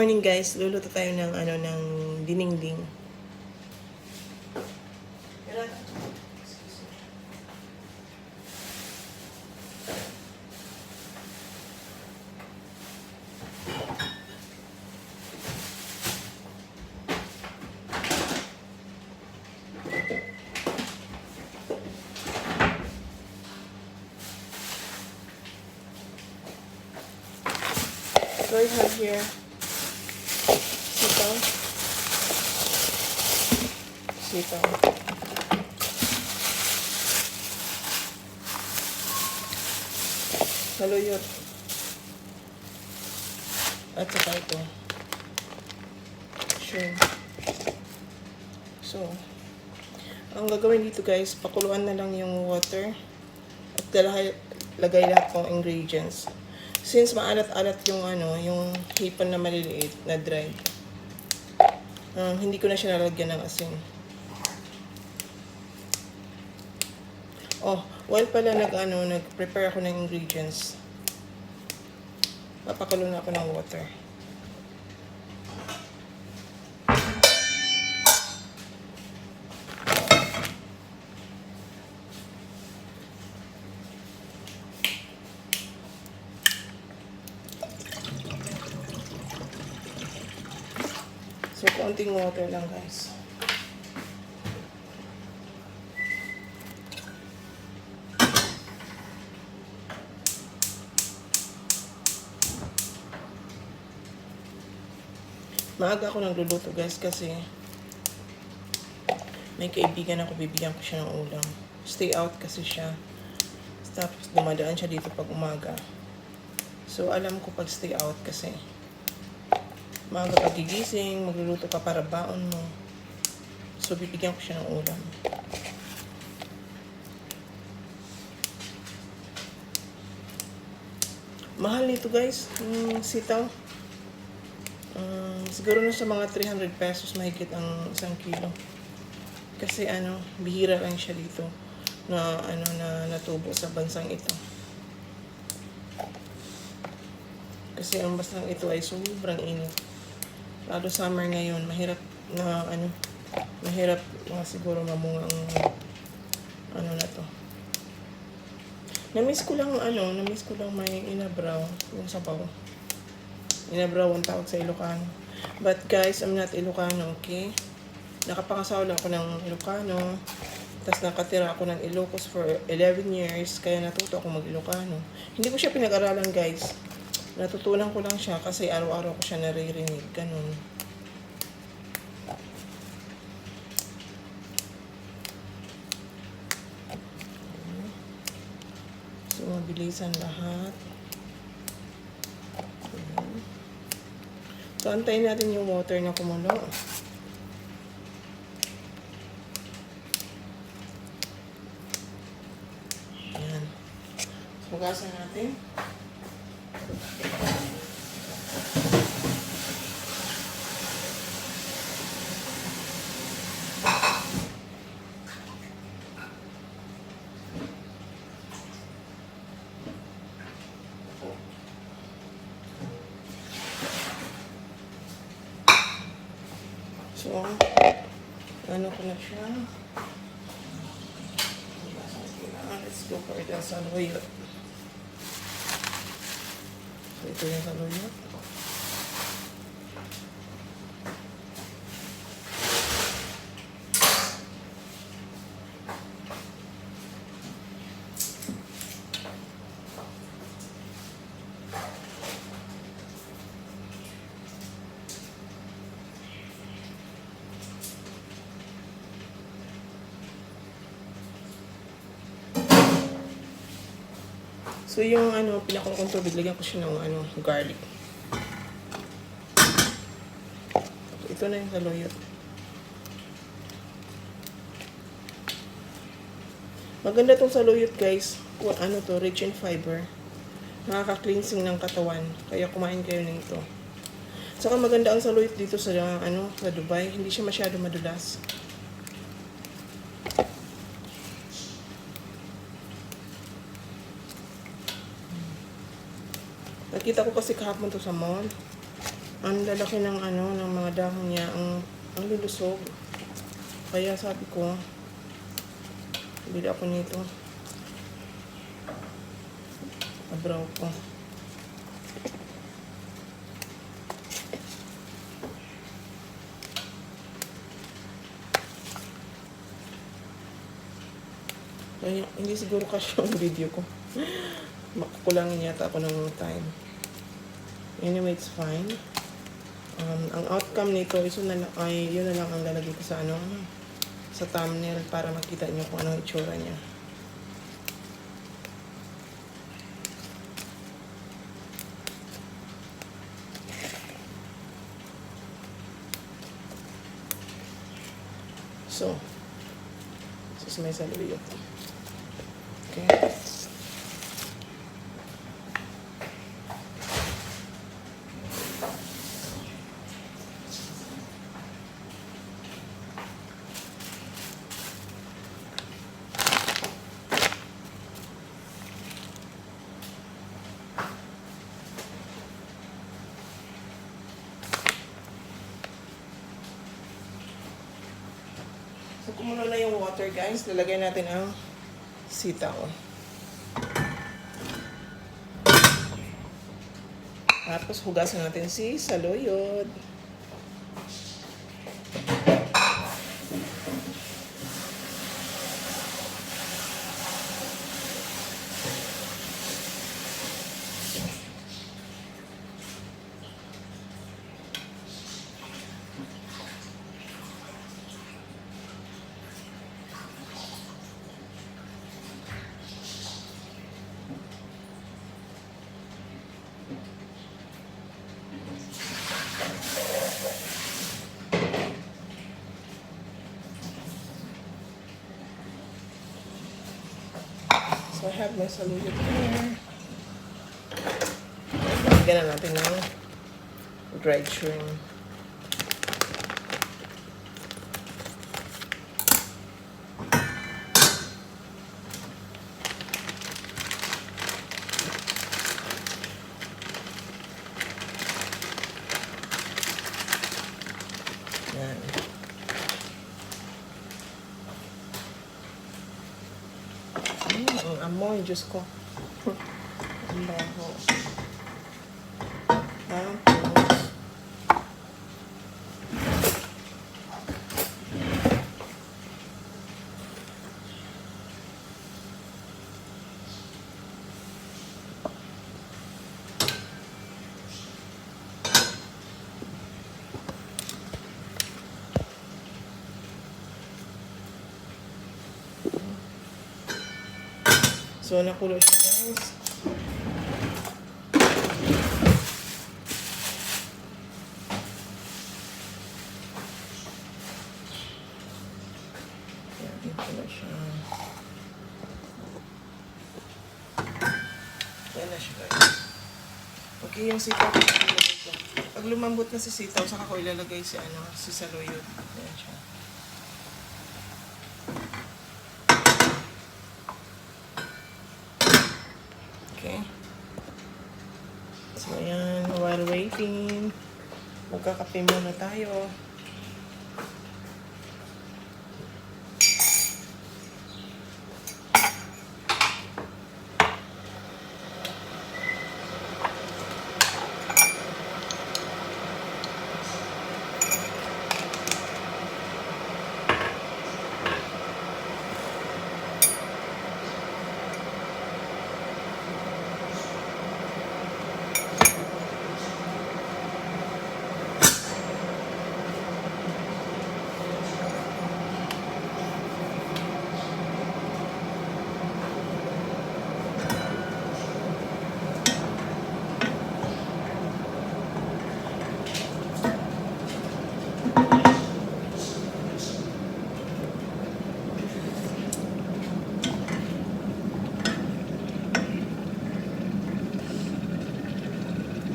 Morning guys, luluto tayo ng ng dinengding. So I have here sitaw. Saluyot. At saka ito. Shrimp. So, ang gagawin dito guys, pakuluan na lang yung water at lagay lahat ng ingredients. Since maalat-alat yung yung hipon na maliliit na dry. Hindi ko na siya nalagyan ng asin. Oh, while pala nag-prepare ako ng ingredients. Papakulo na ako ng water. So, konting water lang guys. Maaga ako nagluluto guys kasi may kaibigan ako, bibigyan ko siya ng ulam. Stay out kasi siya. Tapos dumadaan siya dito pag umaga. So, alam ko pag stay out kasi maaga pagigising, magluluto ka para baon mo. So, bibigyan ko siya ng ulam. Mahal nito guys, sitaw. Siguro na sa mga 300 pesos mahigit ang 1 kilo. Kasi bihira lang siya dito na natubo sa bansang ito. Kasi ang bansang ito ay sobrang init. Lalo summer ngayon, mahirap siguro mamunga ang na to. Namiss ko lang may inabraw yung sabaw. Inabraw ang tawag sa Ilocano. But guys, I'm not Ilocano, okay? Nakapangasawa ako ng Ilocano. Tapos nakatira ako ng Ilocos for 11 years. Kaya natuto ako mag-Ilocano. Hindi ko siya pinag-aralan guys. Natutunan ko lang siya kasi araw-araw ko siya naririnig. Ganun. So, mabilisan lahat. So, antayin natin yung water na kumulo. Ayan. Hugasan natin. So, ko na siya. Let's go for the saluyot. So, ito yung saluyot. So, yung pinakuluan kong tubig, lagyan ko siya ng garlic. Ito na yung saluyot. Maganda tong saluyot guys. Rich in fiber. Nakaka-cleansing ng katawan. Kaya kumain kayo nito. Saka maganda ang saluyot dito sa sa Dubai. Hindi siya masyado madulas. Nakita ko kasi kahapon to sa mall. Ang lalaki ng ano, ng mga dahon niya, ang lulusog. Kaya sabi ko, bili ako nito. Abraw ko. Kaya, hindi siguro kasi yung video ko. Makukulangin yata ako ng time. Anyway, it's fine. Ang outcome nito is yun na lang ang lalagay ko sa sa thumbnail para makita niyo kung anong itsura niya. So, this is my saluyot. Okay. So, kumulo na yung water, guys. Lalagay natin ang sitaw. Tapos, hugasan natin si saluyot. So, I have my saluyot here. Lagyan na natin ng dried shrimp. Yan. Ang amoy, Diyos ko. Ang baho. Tapos, so, nakulo siya, guys. Yan, nakulo siya. Yan na siya, guys. Okay, yung sitaw ko. Pag lumambot na si sitaw, saka ko ilalagay si saluyot. Yan siya. Okay. So, ayan. While waiting, magkakape muna tayo.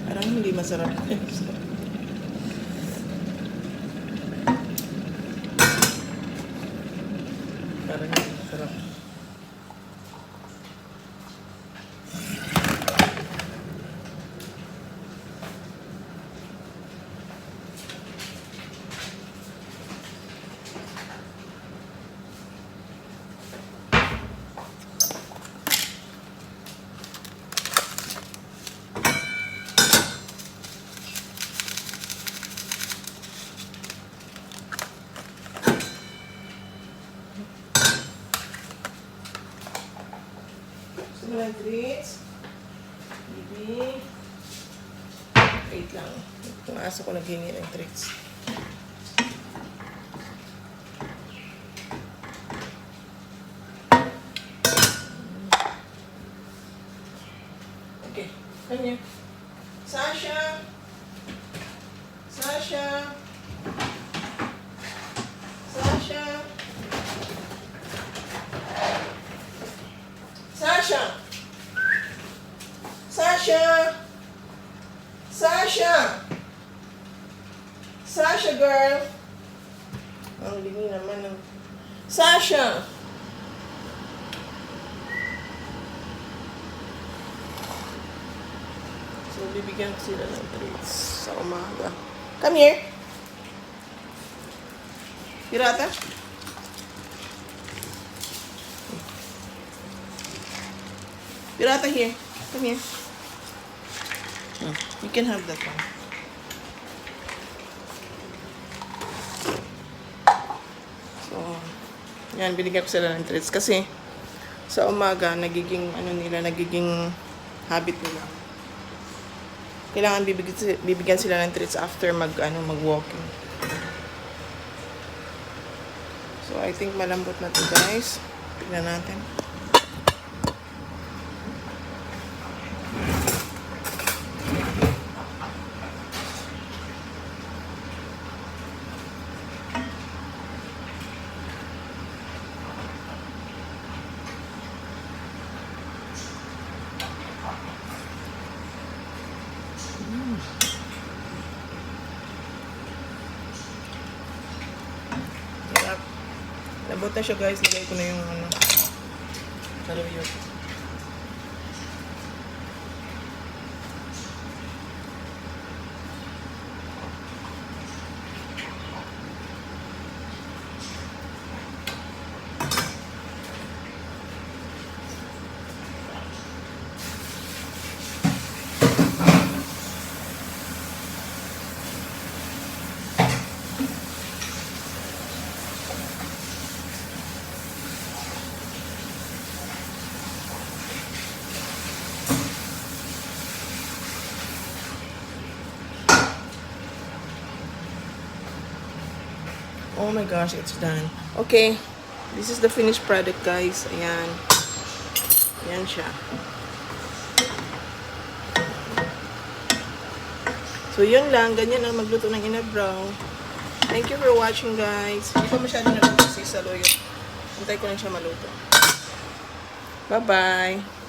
Parang hindi masarap. Parang hindi masarap. ng treats. Bibi. Wait lang. Itong aso ko naghingi ng treats. Okay. Come here. Sasha. Sasha. Sasha. Sasha. Sasha. Sasha. Sasha girl. Ang lingi naman ng Sasha. So, bibigyan ko sila ng treats sa umaga. Come here. Pirata? Pirata here. Come here. You can have that one. So, yan, binigyan ko sila ng treats kasi sa umaga, nagiging habit nila. Kailangan bibigyan sila ng treats after mag-walking. So, I think malambot na to guys. Tignan natin. Labot na siya guys. Lagay ko na yung saluyot. Oh my gosh, it's done. Okay. This is the finished product, guys. Ayan. Ayan siya. So, yun lang. Ganyan ang magluto ng inabraw. Thank you for watching, guys. Hindi pa masyado naluto si Saloyo. Antay ko lang siya maluto. Bye-bye.